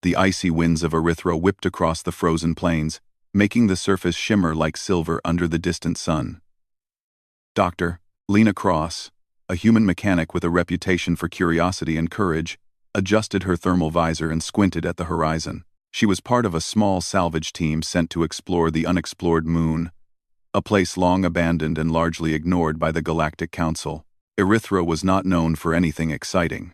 The icy winds of Erythra whipped across the frozen plains, making the surface shimmer like silver under the distant sun. Dr. Lena Cross, a human mechanic with a reputation for curiosity and courage, adjusted her thermal visor and squinted at the horizon. She was part of a small salvage team sent to explore the unexplored moon, a place long abandoned and largely ignored by the Galactic Council. Erythra was not known for anything exciting.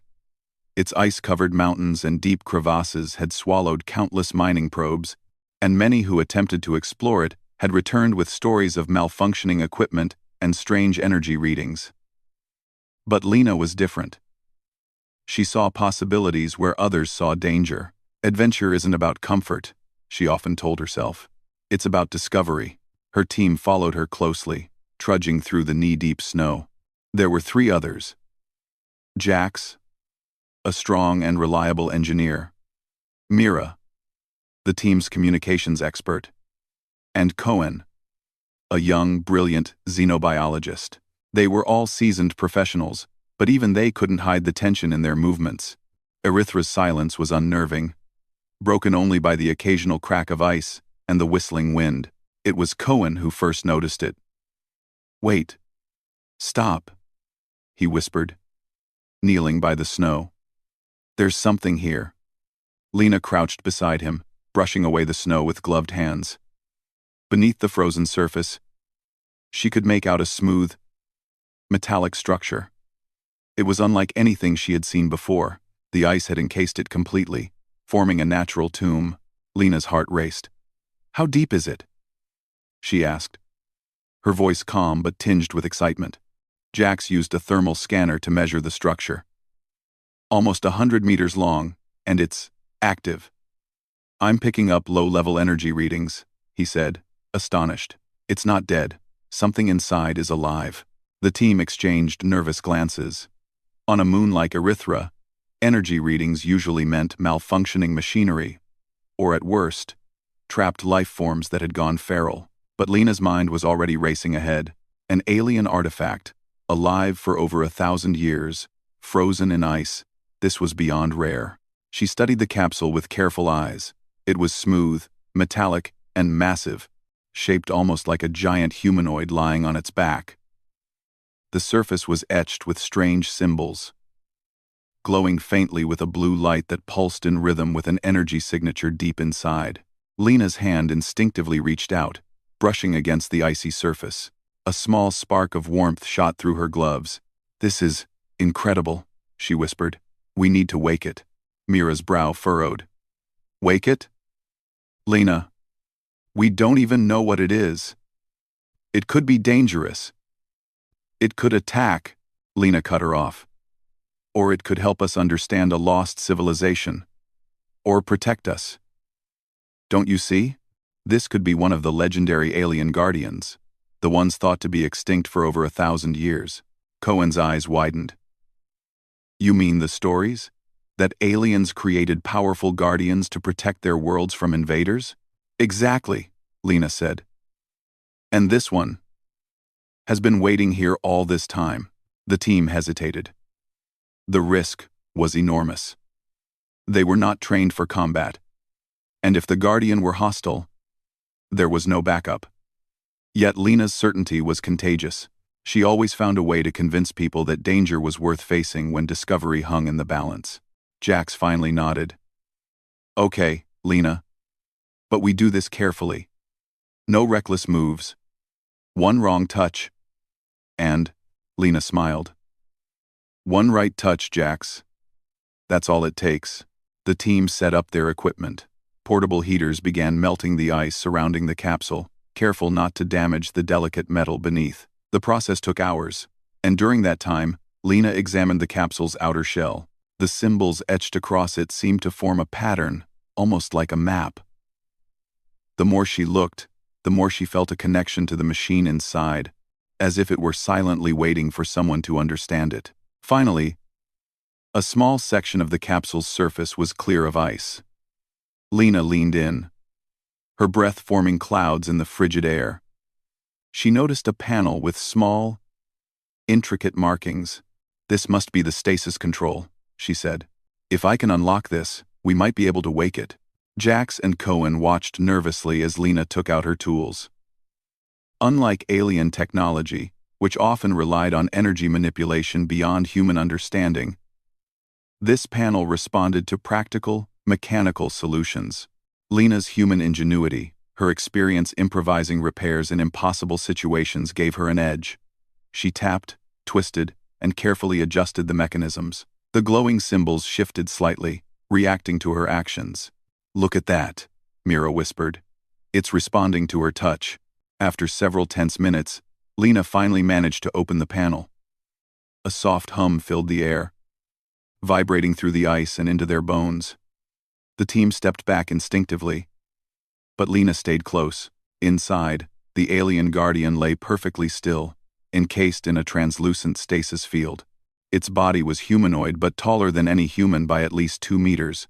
Its ice-covered mountains and deep crevasses had swallowed countless mining probes, and many who attempted to explore it had returned with stories of malfunctioning equipment and strange energy readings. But Lena was different. She saw possibilities where others saw danger. Adventure isn't about comfort, she often told herself. It's about discovery. Her team followed her closely, trudging through the knee-deep snow. There were 3 others. Jax, a strong and reliable engineer. Mira, the team's communications expert. And Cohen, a young, brilliant xenobiologist. They were all seasoned professionals, but even they couldn't hide the tension in their movements. Erythra's silence was unnerving, broken only by the occasional crack of ice and the whistling wind. It was Cohen who first noticed it. "Wait. Stop," he whispered, kneeling by the snow. "There's something here." Lena crouched beside him, brushing away the snow with gloved hands. Beneath the frozen surface, she could make out a smooth, metallic structure. It was unlike anything she had seen before. The ice had encased it completely, forming a natural tomb. Lena's heart raced. "How deep is it?" she asked, her voice calm but tinged with excitement. Jax used a thermal scanner to measure the structure. "Almost 100 meters long, and it's active." "I'm picking up low-level energy readings," he said, astonished. "It's not dead. Something inside is alive." The team exchanged nervous glances. On a moon like Erythra, energy readings usually meant malfunctioning machinery, or at worst, trapped life forms that had gone feral. But Lena's mind was already racing ahead. An alien artifact, alive for over 1,000 years, frozen in ice. This was beyond rare. She studied the capsule with careful eyes. It was smooth, metallic, and massive, shaped almost like a giant humanoid lying on its back. The surface was etched with strange symbols, glowing faintly with a blue light that pulsed in rhythm with an energy signature deep inside. Lena's hand instinctively reached out, brushing against the icy surface. A small spark of warmth shot through her gloves. "This is incredible," she whispered. "We need to wake it." Mira's brow furrowed. "Wake it?" "Lena, we don't even know what it is. It could be dangerous. It could attack," Lena cut her off. "Or it could help us understand a lost civilization. Or protect us. Don't you see? This could be one of the legendary alien guardians, the ones thought to be extinct for over 1,000 years. Cohen's eyes widened. "You mean the stories? That aliens created powerful guardians to protect their worlds from invaders?" "Exactly," Lena said. "And this one has been waiting here all this time." The team hesitated. The risk was enormous. They were not trained for combat. And if the Guardian were hostile, there was no backup. Yet Lena's certainty was contagious. She always found a way to convince people that danger was worth facing when discovery hung in the balance. Jax finally nodded. "Okay, Lena. But we do this carefully. No reckless moves. One wrong touch. And," Lena smiled, "one right touch, Jax. That's all it takes." The team set up their equipment. Portable heaters began melting the ice surrounding the capsule, careful not to damage the delicate metal beneath. The process took hours, and during that time, Lena examined the capsule's outer shell. The symbols etched across it seemed to form a pattern, almost like a map. The more she looked, the more she felt a connection to the machine inside, as if it were silently waiting for someone to understand it. Finally, a small section of the capsule's surface was clear of ice. Lena leaned in, her breath forming clouds in the frigid air. She noticed a panel with small, intricate markings. "This must be the stasis control," she said. "If I can unlock this, We might be able to wake it. Jax and Cohen watched nervously as Lena took out her tools. Unlike alien technology, which often relied on energy manipulation beyond human understanding, this panel responded to practical, mechanical solutions. Lena's human ingenuity, her experience improvising repairs in impossible situations gave her an edge. She tapped, twisted, and carefully adjusted the mechanisms. The glowing symbols shifted slightly, reacting to her actions. "Look at that," Mira whispered. "It's responding to her touch." After several tense minutes, Lena finally managed to open the panel. A soft hum filled the air, vibrating through the ice and into their bones. The team stepped back instinctively, but Lena stayed close. Inside, the alien guardian lay perfectly still, encased in a translucent stasis field. Its body was humanoid but taller than any human by at least 2 meters,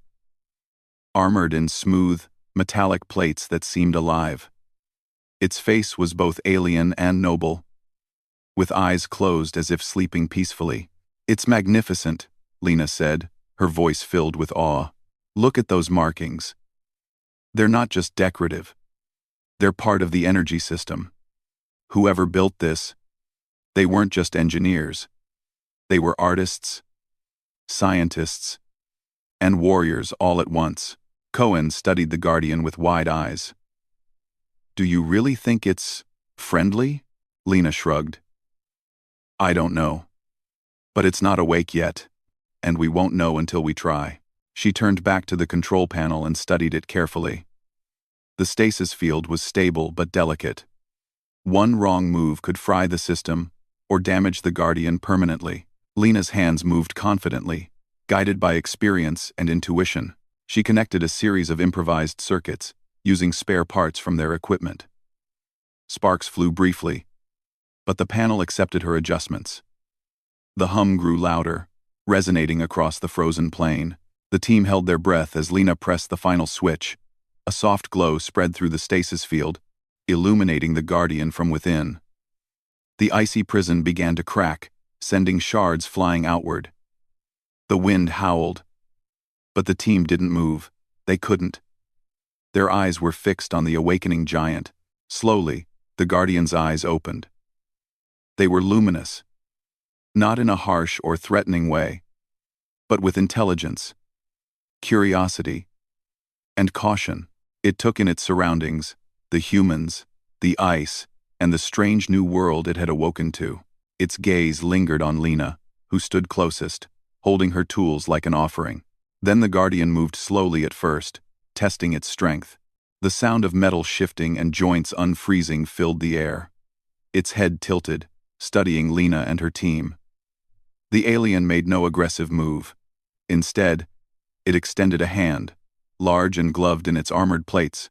armored in smooth, metallic plates that seemed alive. Its face was both alien and noble, with eyes closed as if sleeping peacefully. "It's magnificent," Lena said, her voice filled with awe. "Look at those markings. They're not just decorative. They're part of the energy system. Whoever built this, they weren't just engineers. They were artists, scientists, and warriors all at once." Cohen studied the Guardian with wide eyes. "Do you really think it's friendly?" Lena shrugged. "I don't know. But it's not awake yet, and we won't know until we try." She turned back to the control panel and studied it carefully. The stasis field was stable but delicate. One wrong move could fry the system or damage the Guardian permanently. Lena's hands moved confidently, guided by experience and intuition. She connected a series of improvised circuits, using spare parts from their equipment. Sparks flew briefly, but the panel accepted her adjustments. The hum grew louder, resonating across the frozen plain. The team held their breath as Lena pressed the final switch. A soft glow spread through the stasis field, illuminating the Guardian from within. The icy prison began to crack, sending shards flying outward. The wind howled, but the team didn't move. They couldn't. Their eyes were fixed on the awakening giant. Slowly, the Guardian's eyes opened. They were luminous, not in a harsh or threatening way, but with intelligence, curiosity, and caution. It took in its surroundings, the humans, the ice, and the strange new world it had awoken to. Its gaze lingered on Lena, who stood closest, holding her tools like an offering. Then the Guardian moved slowly at first, testing its strength. The sound of metal shifting and joints unfreezing filled the air. Its head tilted, studying Lena and her team. The alien made no aggressive move. Instead, it extended a hand, large and gloved in its armored plates,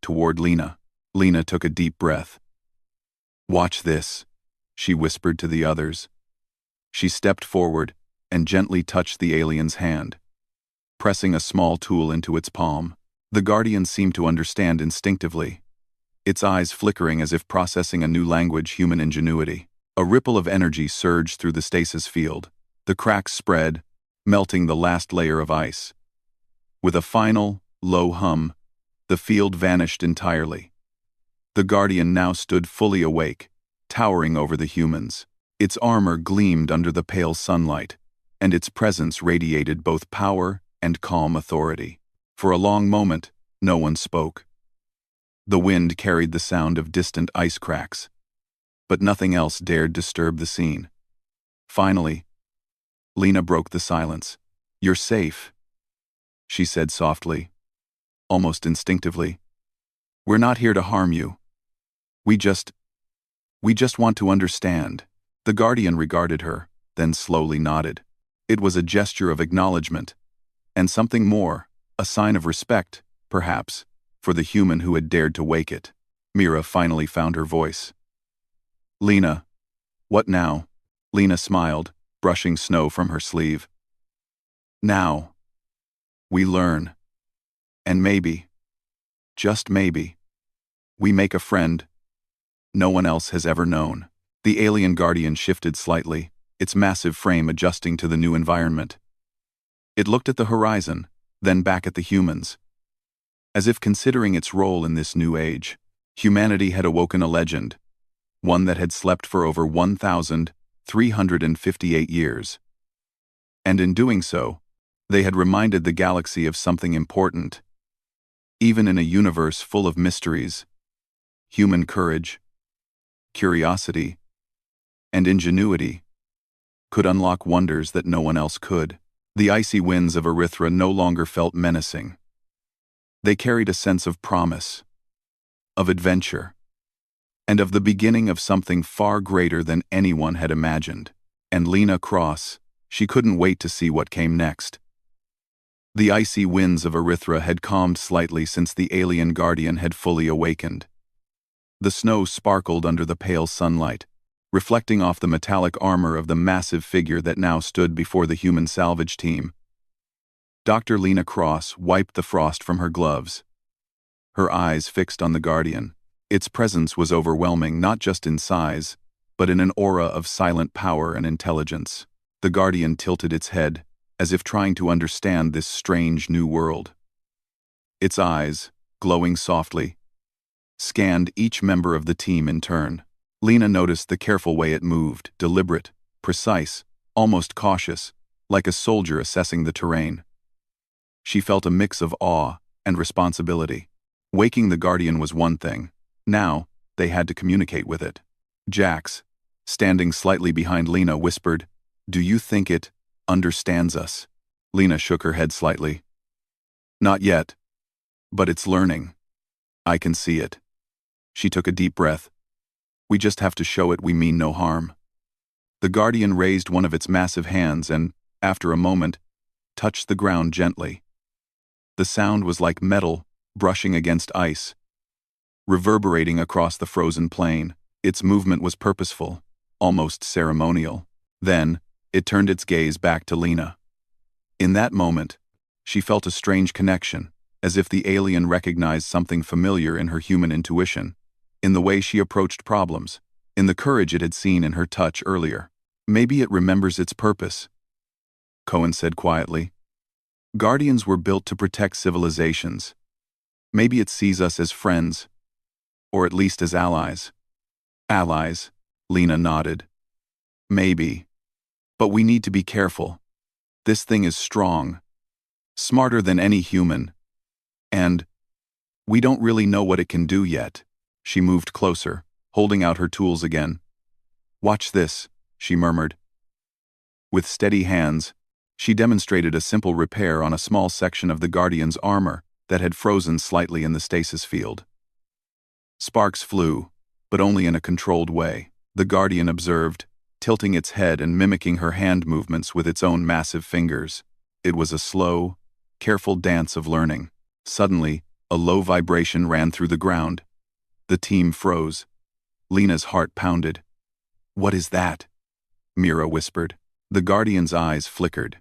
toward Lena. Lena took a deep breath. "Watch this," she whispered to the others. She stepped forward and gently touched the alien's hand, pressing a small tool into its palm. The Guardian seemed to understand instinctively, its eyes flickering as if processing a new language, human ingenuity. A ripple of energy surged through the stasis field. The cracks spread, melting the last layer of ice. With a final, low hum, the field vanished entirely. The Guardian now stood fully awake, towering over the humans. Its armor gleamed under the pale sunlight, and its presence radiated both power and calm authority. For a long moment, no one spoke. The wind carried the sound of distant ice cracks, but nothing else dared disturb the scene. Finally, Lena broke the silence. "You're safe," she said softly, almost instinctively. "We're not here to harm you. We just want to understand." The Guardian regarded her, then slowly nodded. It was a gesture of acknowledgement, and something more, a sign of respect, perhaps, for the human who had dared to wake it. Mira finally found her voice. "Lena, what now?" Lena smiled, brushing snow from her sleeve. "Now, we learn. And maybe, just maybe, we make a friend no one else has ever known." The alien Guardian shifted slightly, its massive frame adjusting to the new environment. It looked at the horizon, then back at the humans. As if considering its role in this new age, humanity had awoken a legend, one that had slept for over 1,358 years. And in doing so, they had reminded the galaxy of something important. Even in a universe full of mysteries, human courage, curiosity, and ingenuity could unlock wonders that no one else could. The icy winds of Erythra no longer felt menacing. They carried a sense of promise, of adventure, and of the beginning of something far greater than anyone had imagined. And Lena Cross, she couldn't wait to see what came next. The icy winds of Erythra had calmed slightly since the alien guardian had fully awakened. The snow sparkled under the pale sunlight, reflecting off the metallic armor of the massive figure that now stood before the human salvage team. Dr. Lena Cross wiped the frost from her gloves, her eyes fixed on the guardian. Its presence was overwhelming, not just in size, but in an aura of silent power and intelligence. The guardian tilted its head, as if trying to understand this strange new world. Its eyes, glowing softly, scanned each member of the team in turn. Lena noticed the careful way it moved, deliberate, precise, almost cautious, like a soldier assessing the terrain. She felt a mix of awe and responsibility. Waking the guardian was one thing. Now, they had to communicate with it. Jax, standing slightly behind Lena, whispered, "Do you think it understands us?" Lena shook her head slightly. "Not yet. But it's learning. I can see it." She took a deep breath. "We just have to show it we mean no harm." The guardian raised one of its massive hands and, after a moment, touched the ground gently. The sound was like metal brushing against ice, reverberating across the frozen plain. Its movement was purposeful, almost ceremonial. Then, it turned its gaze back to Lena. In that moment, she felt a strange connection, as if the alien recognized something familiar in her human intuition, in the way she approached problems, in the courage it had seen in her touch earlier. "Maybe it remembers its purpose," Cohen said quietly. "Guardians were built to protect civilizations. Maybe it sees us as friends, or at least as allies." "Allies," Lena nodded. "Maybe. But we need to be careful. This thing is strong, smarter than any human, and we don't really know what it can do yet." She moved closer, holding out her tools again. "Watch this," she murmured. With steady hands, she demonstrated a simple repair on a small section of the Guardian's armor that had frozen slightly in the stasis field. Sparks flew, but only in a controlled way. The Guardian observed, tilting its head and mimicking her hand movements with its own massive fingers. It was a slow, careful dance of learning. Suddenly, a low vibration ran through the ground. The team froze. Lena's heart pounded. "What is that?" Mira whispered. The Guardian's eyes flickered.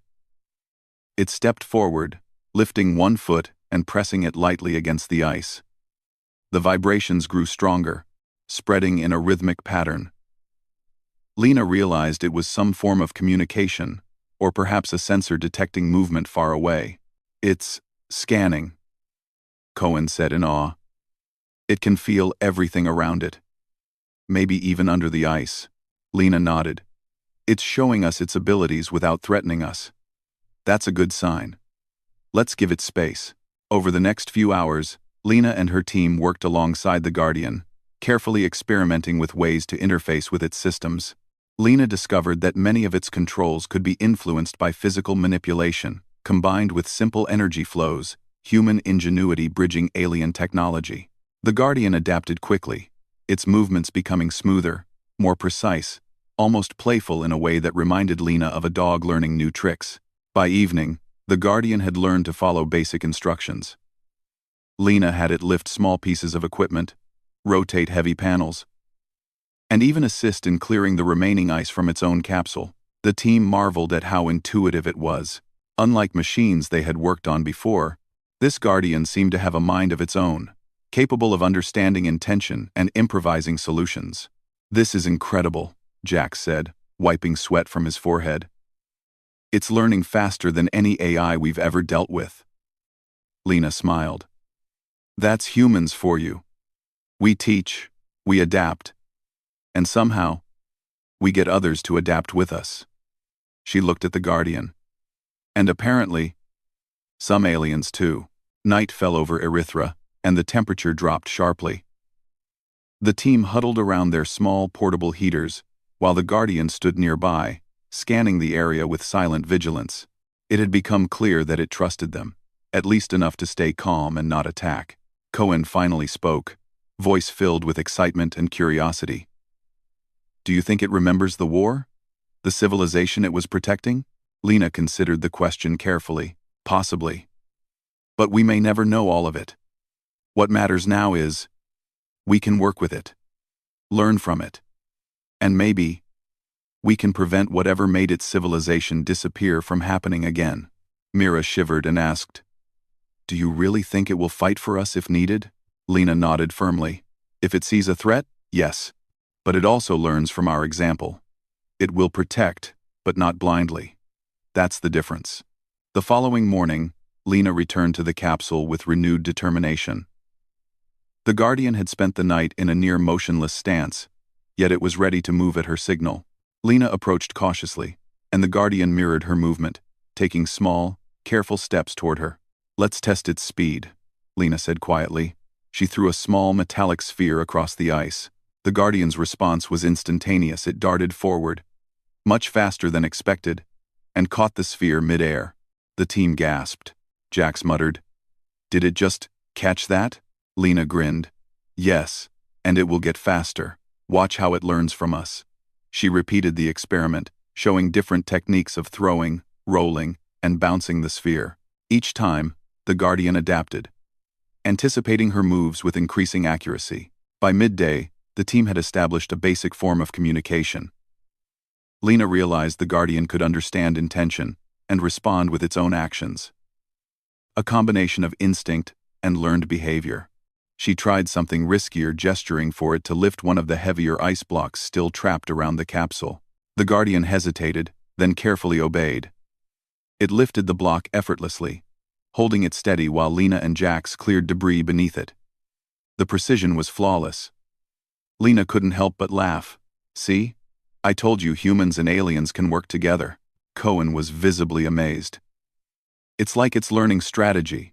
It stepped forward, lifting one foot and pressing it lightly against the ice. The vibrations grew stronger, spreading in a rhythmic pattern. Lena realized it was some form of communication, or perhaps a sensor detecting movement far away. "It's scanning," Cohen said in awe. "It can feel everything around it. Maybe even under the ice." Lena nodded. "It's showing us its abilities without threatening us. That's a good sign. Let's give it space." Over the next few hours, Lena and her team worked alongside the Guardian, carefully experimenting with ways to interface with its systems. Lena discovered that many of its controls could be influenced by physical manipulation, combined with simple energy flows, human ingenuity bridging alien technology. The Guardian adapted quickly, its movements becoming smoother, more precise, almost playful in a way that reminded Lena of a dog learning new tricks. By evening, the Guardian had learned to follow basic instructions. Lena had it lift small pieces of equipment, rotate heavy panels, and even assist in clearing the remaining ice from its own capsule. The team marveled at how intuitive it was. Unlike machines they had worked on before, this Guardian seemed to have a mind of its own, capable of understanding intention and improvising solutions. "This is incredible," Jack said, wiping sweat from his forehead. "It's learning faster than any AI we've ever dealt with." Lena smiled. That's humans for you. We teach, we adapt, and somehow, we get others to adapt with us. She looked at the Guardian. And apparently, some aliens too. Night fell over Erythra, and the temperature dropped sharply. The team huddled around their small portable heaters, while the Guardian stood nearby, scanning the area with silent vigilance. It had become clear that it trusted them, at least enough to stay calm and not attack. Cohen finally spoke, voice filled with excitement and curiosity. Do you think it remembers the war? The civilization it was protecting? Lena considered the question carefully. Possibly. But we may never know all of it. What matters now is, we can work with it, learn from it, and maybe, we can prevent whatever made its civilization disappear from happening again. Mira shivered and asked, Do you really think it will fight for us if needed? Lena nodded firmly. If it sees a threat, yes. But it also learns from our example. It will protect, but not blindly. That's the difference. The following morning, Lena returned to the capsule with renewed determination. The Guardian had spent the night in a near motionless stance, yet it was ready to move at her signal. Lena approached cautiously, and the Guardian mirrored her movement, taking small, careful steps toward her. Let's test its speed, Lena said quietly. She threw a small metallic sphere across the ice. The Guardian's response was instantaneous. It darted forward, much faster than expected, and caught the sphere mid-air. The team gasped. Jax muttered, Did it just catch that? Lena grinned. Yes, and it will get faster. Watch how it learns from us. She repeated the experiment, showing different techniques of throwing, rolling, and bouncing the sphere. Each time, the Guardian adapted, anticipating her moves with increasing accuracy. By midday, the team had established a basic form of communication. Lena realized the Guardian could understand intention and respond with its own actions. A combination of instinct and learned behavior. She tried something riskier, gesturing for it to lift one of the heavier ice blocks still trapped around the capsule. The Guardian hesitated, then carefully obeyed. It lifted the block effortlessly, holding it steady while Lena and Jax cleared debris beneath it. The precision was flawless. Lena couldn't help but laugh. See? I told you humans and aliens can work together. Cohen was visibly amazed. It's like it's learning strategy,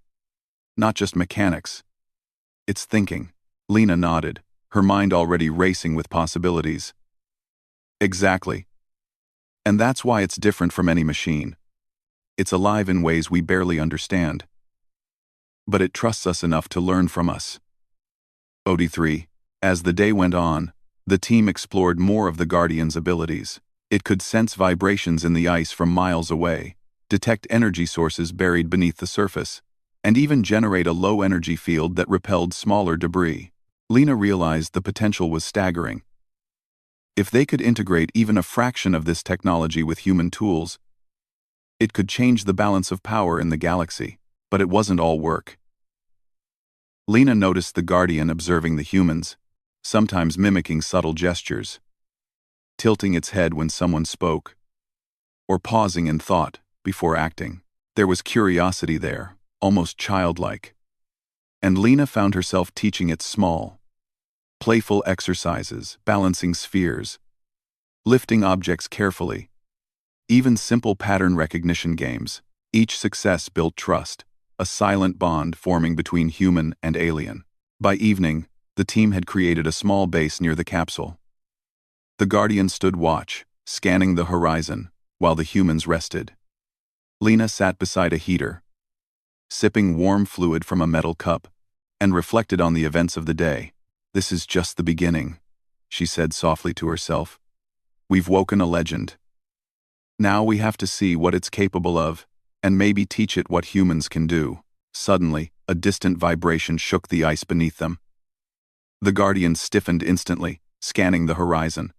not just mechanics. It's thinking. Lena nodded, her mind already racing with possibilities. Exactly. And that's why it's different from any machine. It's alive in ways we barely understand. But it trusts us enough to learn from us. OD3. As the day went on, the team explored more of the Guardian's abilities. It could sense vibrations in the ice from miles away, detect energy sources buried beneath the surface, and even generate a low-energy field that repelled smaller debris. Lena realized the potential was staggering. If they could integrate even a fraction of this technology with human tools, it could change the balance of power in the galaxy. But it wasn't all work. Lena noticed the Guardian observing the humans, sometimes mimicking subtle gestures, tilting its head when someone spoke, or pausing in thought before acting. There was curiosity there, almost childlike. And Lena found herself teaching it small, playful exercises, balancing spheres, lifting objects carefully, even simple pattern recognition games. Each success built trust, a silent bond forming between human and alien. By evening, the team had created a small base near the capsule. The Guardian stood watch, scanning the horizon, while the humans rested. Lena sat beside a heater, sipping warm fluid from a metal cup, and reflected on the events of the day. This is just the beginning, she said softly to herself. We've woken a legend. Now we have to see what it's capable of, and maybe teach it what humans can do. Suddenly, a distant vibration shook the ice beneath them. The Guardian stiffened instantly, scanning the horizon.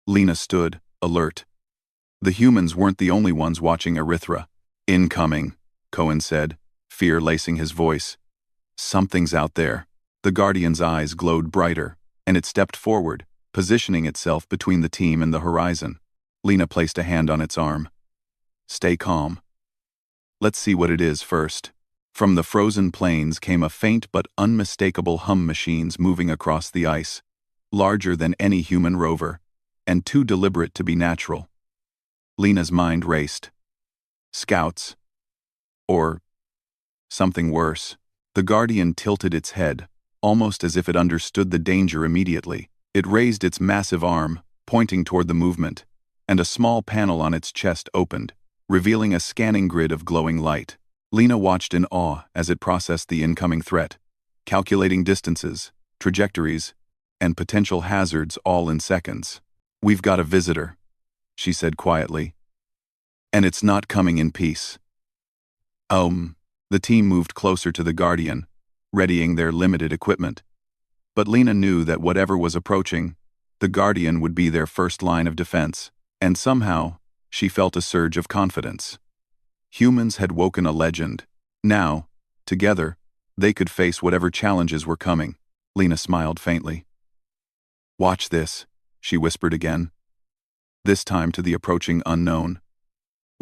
Lena stood, alert. The humans weren't the only ones watching Erythra. Incoming, Cohen said, fear lacing his voice. Something's out there. The Guardian's eyes glowed brighter, and it stepped forward, positioning itself between the team and the horizon. Lena placed a hand on its arm. Stay calm. Let's see what it is first. From the frozen plains came a faint but unmistakable hum, machines moving across the ice, larger than any human rover, and too deliberate to be natural. Lena's mind raced. Scouts? Or something worse. The Guardian tilted its head, almost as if it understood the danger immediately. It raised its massive arm, pointing toward the movement, and a small panel on its chest opened, revealing a scanning grid of glowing light. Lena watched in awe as it processed the incoming threat, calculating distances, trajectories, and potential hazards all in seconds. "We've got a visitor," she said quietly. "And it's not coming in peace." The team moved closer to the Guardian, readying their limited equipment. But Lena knew that whatever was approaching, the Guardian would be their first line of defense, and somehow, she felt a surge of confidence. Humans had woken a legend. Now, together, they could face whatever challenges were coming. Lena smiled faintly. "Watch this," she whispered again. This time to the approaching unknown.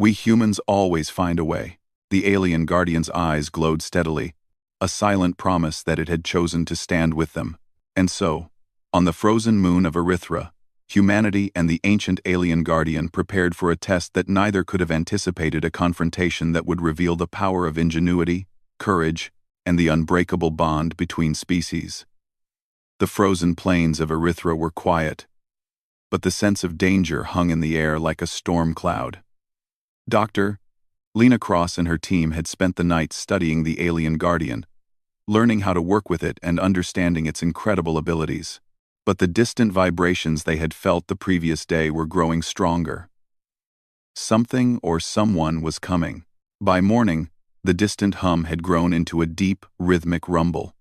"We humans always find a way." The alien Guardian's eyes glowed steadily, a silent promise that it had chosen to stand with them. And so, on the frozen moon of Erythra, humanity and the ancient alien Guardian prepared for a test that neither could have anticipated, a confrontation that would reveal the power of ingenuity, courage, and the unbreakable bond between species. The frozen plains of Erythra were quiet, but the sense of danger hung in the air like a storm cloud. Dr. Lena Cross and her team had spent the night studying the alien Guardian, learning how to work with it and understanding its incredible abilities. But the distant vibrations they had felt the previous day were growing stronger. Something or someone was coming. By morning, the distant hum had grown into a deep, rhythmic rumble.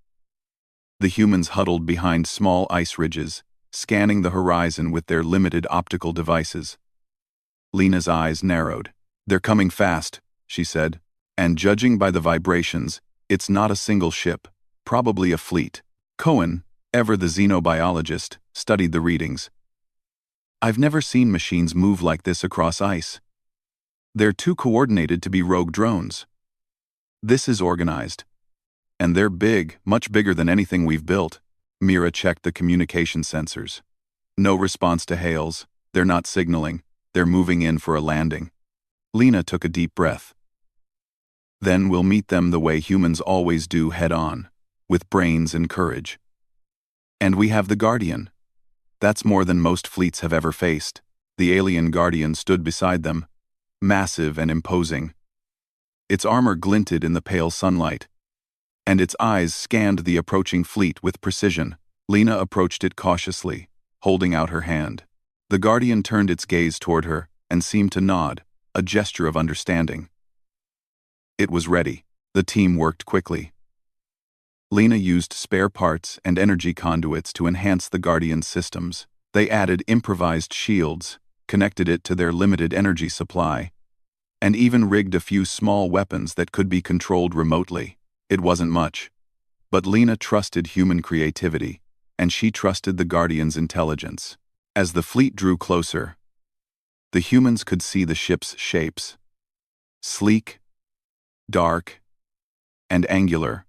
The humans huddled behind small ice ridges, scanning the horizon with their limited optical devices. Lena's eyes narrowed. "They're coming fast," she said, "and judging by the vibrations, it's not a single ship, probably a fleet." Cohen, ever the xenobiologist, studied the readings. "I've never seen machines move like this across ice. They're too coordinated to be rogue drones. This is organized. And they're big, much bigger than anything we've built." Mira checked the communication sensors. No response to hails. They're not signaling. They're moving in for a landing. Lena took a deep breath. "Then we'll meet them the way humans always do, head-on, with brains and courage. And we have the Guardian. That's more than most fleets have ever faced." The alien Guardian stood beside them, massive and imposing. Its armor glinted in the pale sunlight, and its eyes scanned the approaching fleet with precision. Lena approached it cautiously, holding out her hand. The Guardian turned its gaze toward her and seemed to nod, a gesture of understanding. It was ready. The team worked quickly. Lena used spare parts and energy conduits to enhance the Guardian's systems. They added improvised shields, connected it to their limited energy supply, and even rigged a few small weapons that could be controlled remotely. It wasn't much, but Lena trusted human creativity, and she trusted the Guardian's intelligence. As the fleet drew closer, the humans could see the ship's shapes. Sleek, dark, and angular.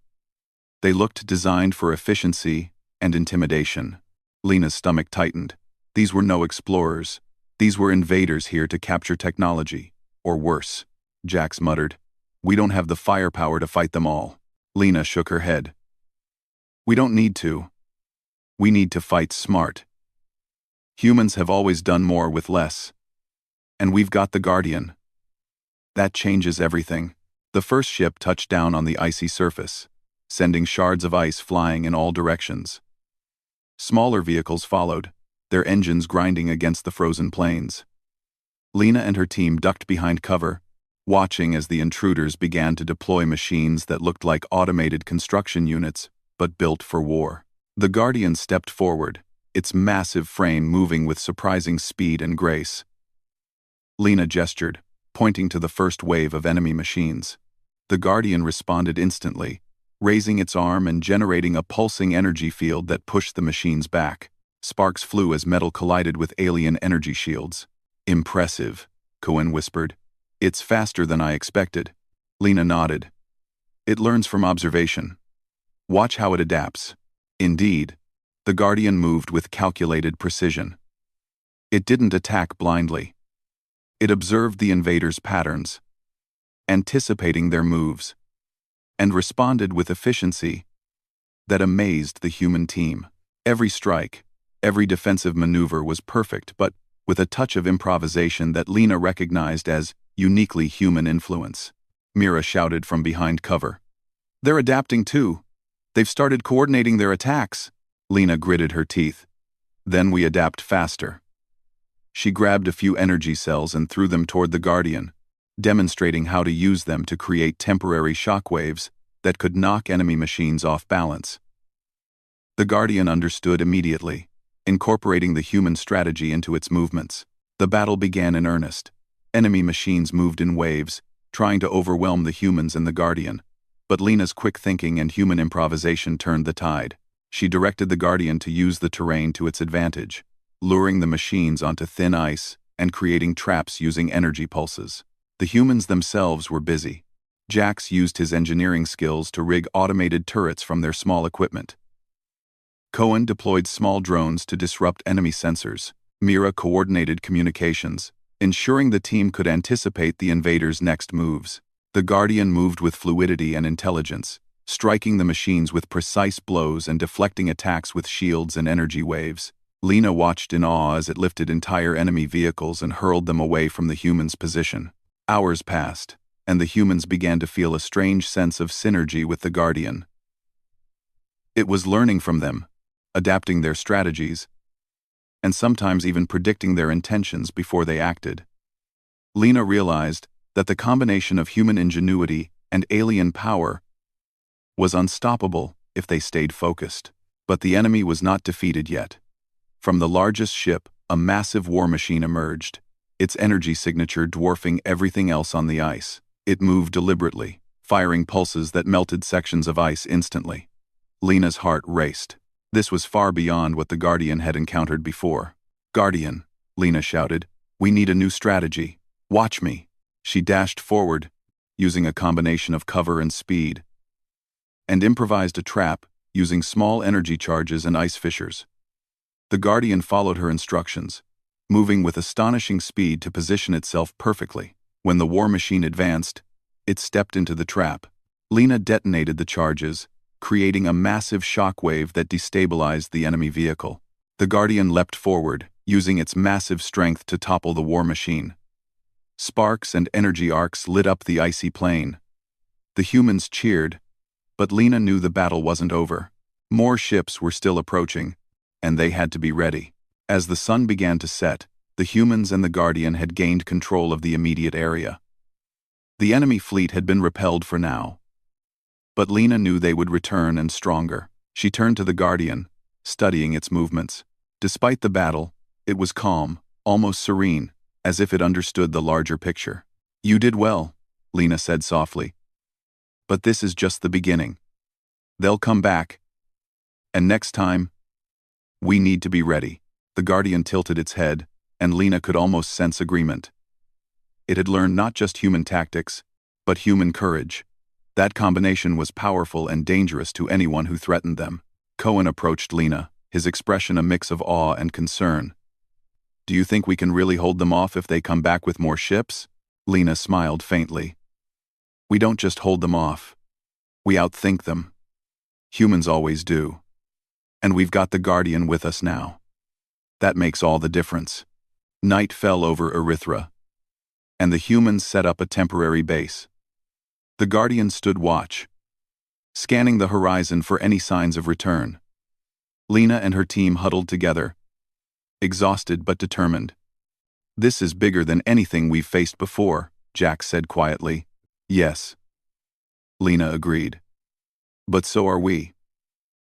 They looked designed for efficiency and intimidation. Lena's stomach tightened. These were no explorers. These were invaders here to capture technology. Or worse, Jax muttered. "We don't have the firepower to fight them all." Lena shook her head. "We don't need to. We need to fight smart. Humans have always done more with less. And we've got the Guardian. That changes everything." The first ship touched down on the icy surface, sending shards of ice flying in all directions. Smaller vehicles followed, their engines grinding against the frozen plains. Lena and her team ducked behind cover, watching as the intruders began to deploy machines that looked like automated construction units, but built for war. The Guardian stepped forward, its massive frame moving with surprising speed and grace. Lena gestured, pointing to the first wave of enemy machines. The Guardian responded instantly, raising its arm and generating a pulsing energy field that pushed the machines back. Sparks flew as metal collided with alien energy shields. "Impressive," Cohen whispered. "It's faster than I expected." Lena nodded. It learns from observation. Watch how it adapts. Indeed, the Guardian moved with calculated precision. It didn't attack blindly. It observed the invaders' patterns, anticipating their moves, and responded with efficiency that amazed the human team. Every strike, every defensive maneuver was perfect, but with a touch of improvisation that Lena recognized as uniquely human influence. Mira shouted from behind cover. "They're adapting too. They've started coordinating their attacks." Lena gritted her teeth. "Then we adapt faster." She grabbed a few energy cells and threw them toward the Guardian, demonstrating how to use them to create temporary shockwaves that could knock enemy machines off balance. The Guardian understood immediately, incorporating the human strategy into its movements. The battle began in earnest. Enemy machines moved in waves, trying to overwhelm the humans and the Guardian. But Lena's quick thinking and human improvisation turned the tide. She directed the Guardian to use the terrain to its advantage, luring the machines onto thin ice and creating traps using energy pulses. The humans themselves were busy. Jax used his engineering skills to rig automated turrets from their small equipment. Cohen deployed small drones to disrupt enemy sensors. Mira coordinated communications, ensuring the team could anticipate the invaders' next moves. The Guardian moved with fluidity and intelligence, striking the machines with precise blows and deflecting attacks with shields and energy waves. Lena watched in awe as it lifted entire enemy vehicles and hurled them away from the humans' position. Hours passed, and the humans began to feel a strange sense of synergy with the Guardian. It was learning from them, adapting their strategies, and sometimes even predicting their intentions before they acted. Lena realized that the combination of human ingenuity and alien power was unstoppable if they stayed focused. But the enemy was not defeated yet. From the largest ship, a massive war machine emerged, its energy signature dwarfing everything else on the ice. It moved deliberately, firing pulses that melted sections of ice instantly. Lena's heart raced. This was far beyond what the Guardian had encountered before. "Guardian," Lena shouted, "we need a new strategy. Watch me." She dashed forward, using a combination of cover and speed, and improvised a trap using small energy charges and ice fissures. The Guardian followed her instructions, moving with astonishing speed to position itself perfectly. When the war machine advanced, it stepped into the trap. Lena detonated the charges, creating a massive shockwave that destabilized the enemy vehicle. The Guardian leapt forward, using its massive strength to topple the war machine. Sparks and energy arcs lit up the icy plain. The humans cheered, but Lena knew the battle wasn't over. More ships were still approaching, and they had to be ready. As the sun began to set, the humans and the Guardian had gained control of the immediate area. The enemy fleet had been repelled for now, but Lena knew they would return and stronger. She turned to the Guardian, studying its movements. Despite the battle, it was calm, almost serene, as if it understood the larger picture. "You did well," Lena said softly. "But this is just the beginning. They'll come back. And next time, we need to be ready." The Guardian tilted its head, and Lena could almost sense agreement. It had learned not just human tactics, but human courage. That combination was powerful and dangerous to anyone who threatened them. Cohen approached Lena, his expression a mix of awe and concern. "Do you think we can really hold them off if they come back with more ships?" Lena smiled faintly. "We don't just hold them off. We outthink them. Humans always do. And we've got the Guardian with us now. That makes all the difference." Night fell over Erythra, and the humans set up a temporary base. The Guardian stood watch, scanning the horizon for any signs of return. Lena and her team huddled together, exhausted but determined. "This is bigger than anything we've faced before," Jack said quietly. "Yes," Lena agreed. "But so are we.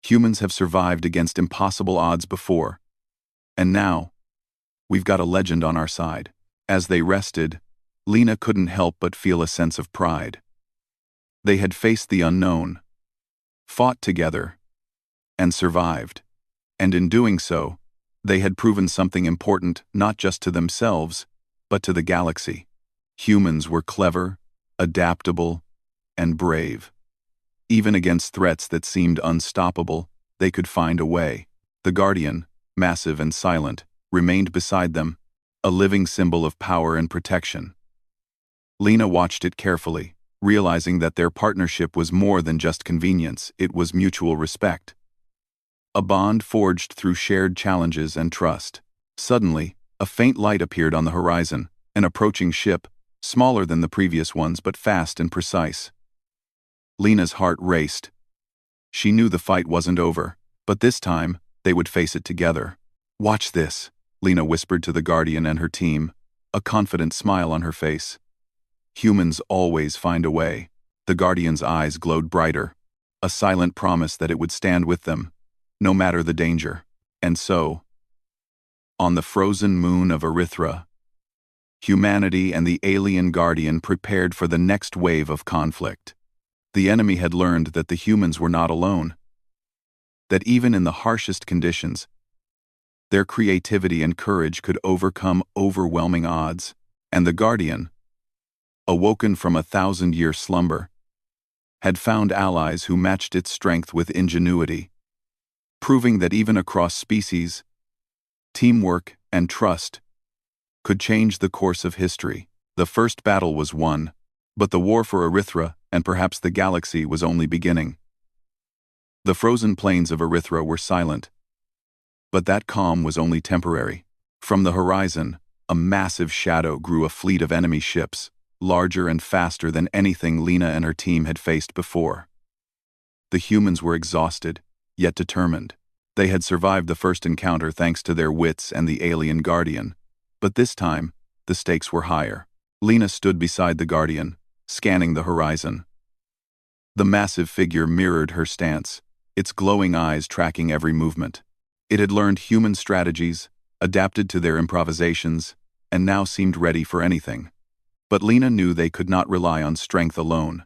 Humans have survived against impossible odds before. And now, we've got a legend on our side." As they rested, Lena couldn't help but feel a sense of pride. They had faced the unknown, fought together, and survived. And in doing so, they had proven something important not just to themselves, but to the galaxy. Humans were clever, adaptable, and brave. Even against threats that seemed unstoppable, they could find a way. The Guardian, massive and silent, remained beside them, a living symbol of power and protection. Lena watched it carefully, realizing that their partnership was more than just convenience, it was mutual respect. A bond forged through shared challenges and trust. Suddenly, a faint light appeared on the horizon, an approaching ship, smaller than the previous ones but fast and precise. Lena's heart raced. She knew the fight wasn't over, but this time, they would face it together. "Watch this," Lena whispered to the Guardian and her team, a confident smile on her face. "Humans always find a way." The Guardian's eyes glowed brighter, a silent promise that it would stand with them, no matter the danger. And so, on the frozen moon of Erythra, humanity and the alien Guardian prepared for the next wave of conflict. The enemy had learned that the humans were not alone, that even in the harshest conditions, their creativity and courage could overcome overwhelming odds, and the Guardian, awoken from a 1,000-year slumber, had found allies who matched its strength with ingenuity, proving that even across species, teamwork and trust could change the course of history. The first battle was won, but the war for Erythra and perhaps the galaxy was only beginning. The frozen plains of Erythra were silent, but that calm was only temporary. From the horizon, a massive shadow grew, a fleet of enemy ships, larger and faster than anything Lena and her team had faced before. The humans were exhausted, yet determined. They had survived the first encounter thanks to their wits and the alien Guardian, but this time, the stakes were higher. Lena stood beside the Guardian, scanning the horizon. The massive figure mirrored her stance, its glowing eyes tracking every movement. It had learned human strategies, adapted to their improvisations, and now seemed ready for anything. But Lena knew they could not rely on strength alone.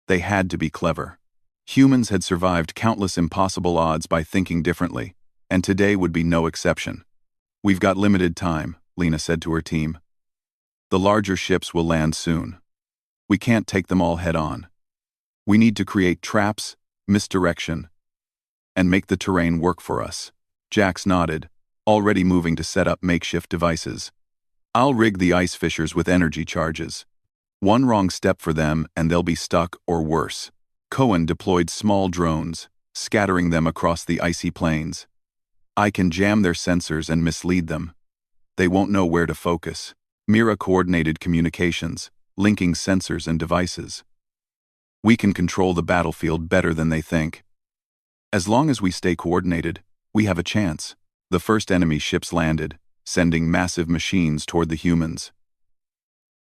They had to be clever. Humans had survived countless impossible odds by thinking differently, and today would be no exception. "We've got limited time," Lena said to her team. "The larger ships will land soon. We can't take them all head-on. We need to create traps, misdirection, and make the terrain work for us." Jax nodded, already moving to set up makeshift devices. "I'll rig the ice fissures with energy charges. One wrong step for them and they'll be stuck or worse." Cohen deployed small drones, scattering them across the icy plains. "I can jam their sensors and mislead them. They won't know where to focus." Mira coordinated communications, linking sensors and devices. "We can control the battlefield better than they think. As long as we stay coordinated, we have a chance." The first enemy ships landed, sending massive machines toward the humans.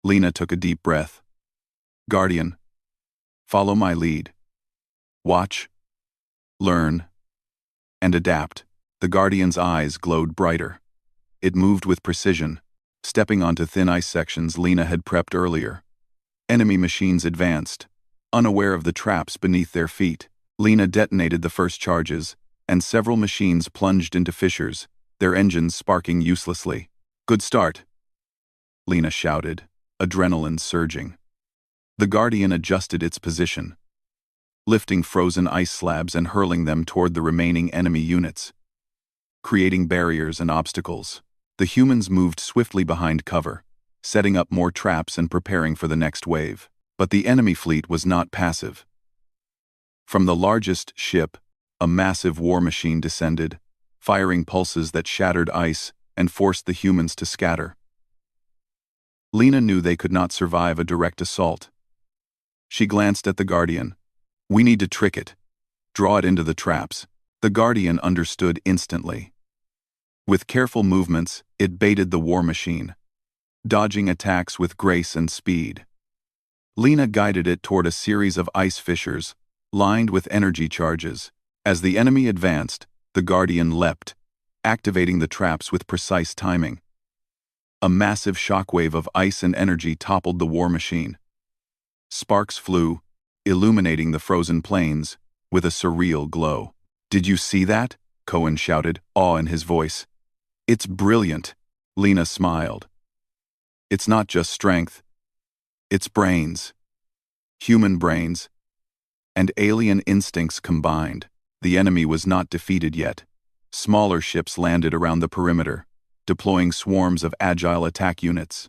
Lena took a deep breath. "Guardian, follow my lead. Watch, learn, and adapt." The Guardian's eyes glowed brighter. It moved with precision, stepping onto thin ice sections Lena had prepped earlier. Enemy machines advanced, unaware of the traps beneath their feet. Lena detonated the first charges, and several machines plunged into fissures, their engines sparking uselessly. "Good start," Lena shouted, adrenaline surging. The Guardian adjusted its position, lifting frozen ice slabs and hurling them toward the remaining enemy units, creating barriers and obstacles. The humans moved swiftly behind cover, setting up more traps and preparing for the next wave. But the enemy fleet was not passive. From the largest ship, a massive war machine descended, firing pulses that shattered ice and forced the humans to scatter. Lena knew they could not survive a direct assault. She glanced at the Guardian. "We need to trick it. Draw it into the traps." The Guardian understood instantly. With careful movements, it baited the war machine, dodging attacks with grace and speed. Lena guided it toward a series of ice fissures, lined with energy charges. As the enemy advanced, the Guardian leapt, activating the traps with precise timing. A massive shockwave of ice and energy toppled the war machine. Sparks flew, illuminating the frozen plains with a surreal glow. "Did you see that?" Cohen shouted, awe in his voice. "It's brilliant," Lena smiled. "It's not just strength. It's brains. Human brains. and alien instincts combined. The enemy was not defeated yet. Smaller ships landed around the perimeter, deploying swarms of agile attack units.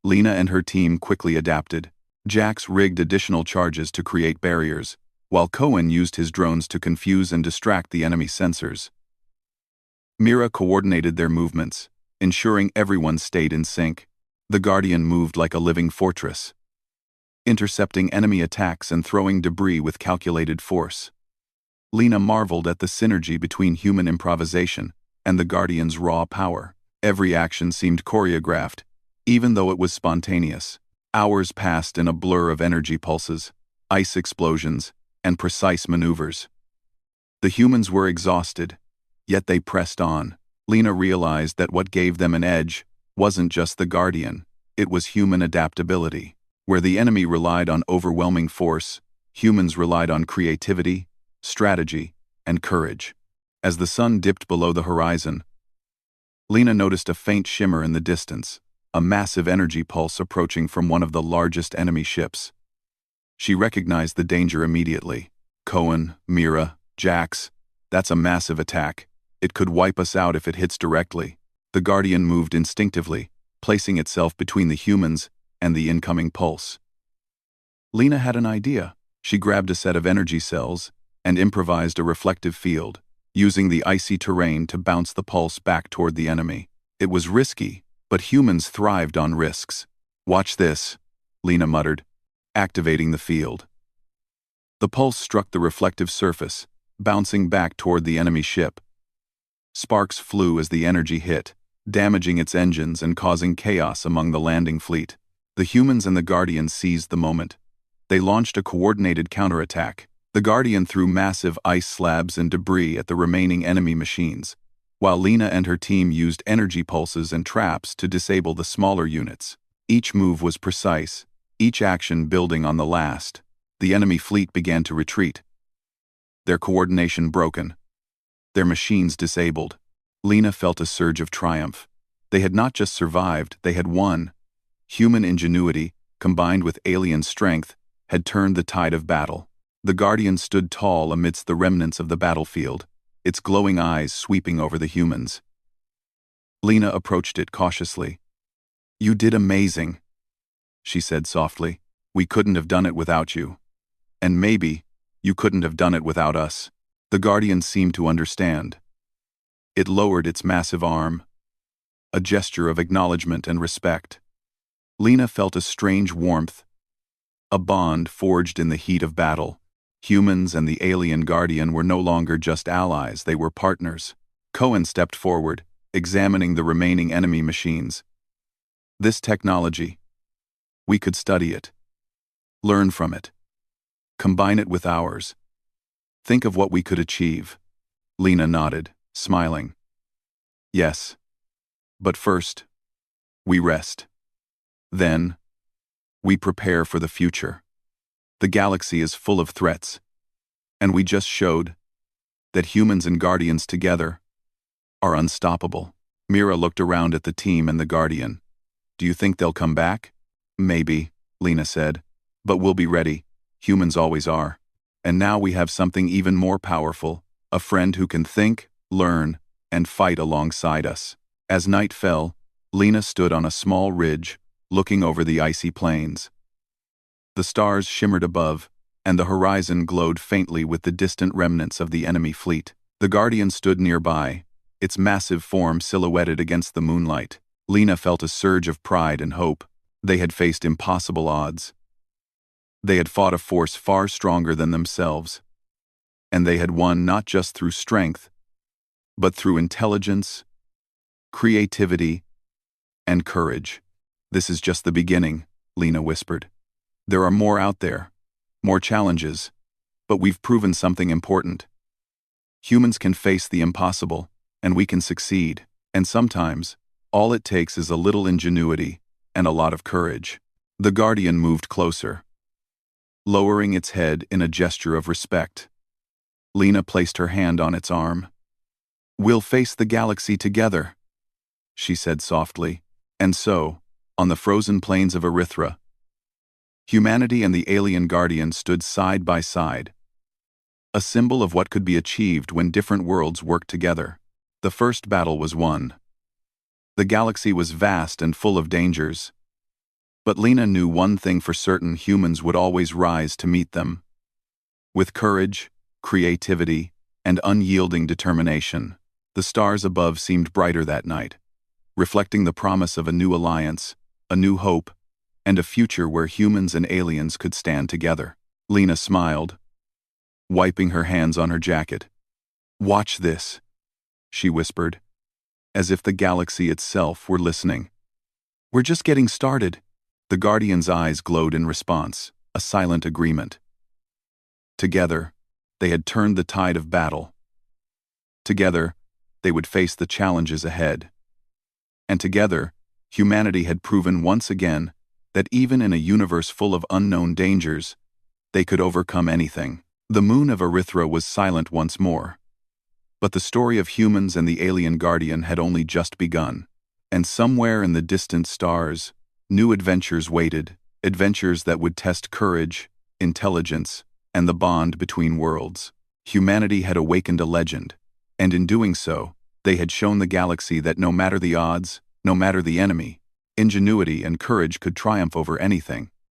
Lena and her team quickly adapted. Jax rigged additional charges to create barriers, while Cohen used his drones to confuse and distract the enemy sensors. Mira coordinated their movements, ensuring everyone stayed in sync. The Guardian moved like a living fortress, intercepting enemy attacks and throwing debris with calculated force. Lena marveled at the synergy between human improvisation and the Guardian's raw power. Every action seemed choreographed, even though it was spontaneous. Hours passed in a blur of energy pulses, ice explosions, and precise maneuvers. The humans were exhausted, yet they pressed on. Lena realized that what gave them an edge wasn't just the Guardian, it was human adaptability. Where the enemy relied on overwhelming force, humans relied on creativity, strategy, and courage. As the sun dipped below the horizon, Lena noticed a faint shimmer in the distance, a massive energy pulse approaching from one of the largest enemy ships. She recognized the danger immediately. Cohen, Mira, Jax, that's a massive attack. It could wipe us out if it hits directly. The Guardian moved instinctively, placing itself between the humans and the incoming pulse. Lena had an idea. She grabbed a set of energy cells and improvised a reflective field, using the icy terrain to bounce the pulse back toward the enemy. It was risky, but humans thrived on risks. "Watch this," Lena muttered, activating the field. The pulse struck the reflective surface, bouncing back toward the enemy ship. Sparks flew as the energy hit, damaging its engines and causing chaos among the landing fleet. The humans and the Guardian seized the moment. They launched a coordinated counterattack. The Guardian threw massive ice slabs and debris at the remaining enemy machines, while Lena and her team used energy pulses and traps to disable the smaller units. Each move was precise, each action building on the last. The enemy fleet began to retreat, their coordination broken, their machines disabled. Lena felt a surge of triumph. They had not just survived, they had won. Human ingenuity, combined with alien strength, had turned the tide of battle. The Guardian stood tall amidst the remnants of the battlefield, its glowing eyes sweeping over the humans. Lena approached it cautiously. "You did amazing," she said softly. "We couldn't have done it without you. And maybe you couldn't have done it without us." The Guardian seemed to understand. It lowered its massive arm, a gesture of acknowledgement and respect. Lena felt a strange warmth, a bond forged in the heat of battle. Humans and the alien Guardian were no longer just allies, they were partners. Cohen stepped forward, examining the remaining enemy machines. "This technology, we could study it, learn from it, combine it with ours. Think of what we could achieve." Lena nodded, smiling. "Yes. But first, we rest. Then, we prepare for the future. The galaxy is full of threats, and we just showed that humans and Guardians together are unstoppable." Mira looked around at the team and the Guardian. "Do you think they'll come back?" "Maybe," Lena said. "But we'll be ready. Humans always are. And now we have something even more powerful, a friend who can think, learn, and fight alongside us." As night fell, Lena stood on a small ridge, looking over the icy plains. The stars shimmered above, and the horizon glowed faintly with the distant remnants of the enemy fleet. The Guardian stood nearby, its massive form silhouetted against the moonlight. Lena felt a surge of pride and hope. They had faced impossible odds. They had fought a force far stronger than themselves. And they had won not just through strength, but through intelligence, creativity, and courage. "This is just the beginning," Lena whispered. "There are more out there, more challenges, but we've proven something important. Humans can face the impossible, and we can succeed. And sometimes, all it takes is a little ingenuity and a lot of courage." The Guardian moved closer, lowering its head in a gesture of respect. Lena placed her hand on its arm. "We'll face the galaxy together," she said softly. And so, on the frozen plains of Erythra, Humanity and the alien guardian stood side by side, a symbol of what could be achieved when different worlds worked together. The first battle was won. The galaxy was vast and full of dangers, but Lena knew one thing for certain: humans would always rise to meet them. With courage, creativity, and unyielding determination, the stars above seemed brighter that night, reflecting the promise of a new alliance, a new hope, and a future where humans and aliens could stand together. Lena smiled, wiping her hands on her jacket. "Watch this," she whispered, as if the galaxy itself were listening. "We're just getting started." The Guardian's eyes glowed in response, a silent agreement. Together, they had turned the tide of battle. Together, they would face the challenges ahead. And together, humanity had proven once again that even in a universe full of unknown dangers, they could overcome anything. The moon of Erythra was silent once more. But the story of humans and the alien guardian had only just begun. And somewhere in the distant stars, new adventures waited, adventures that would test courage, intelligence, and the bond between worlds. Humanity had awakened a legend, and in doing so, they had shown the galaxy that no matter the odds, no matter the enemy, ingenuity and courage could triumph over anything.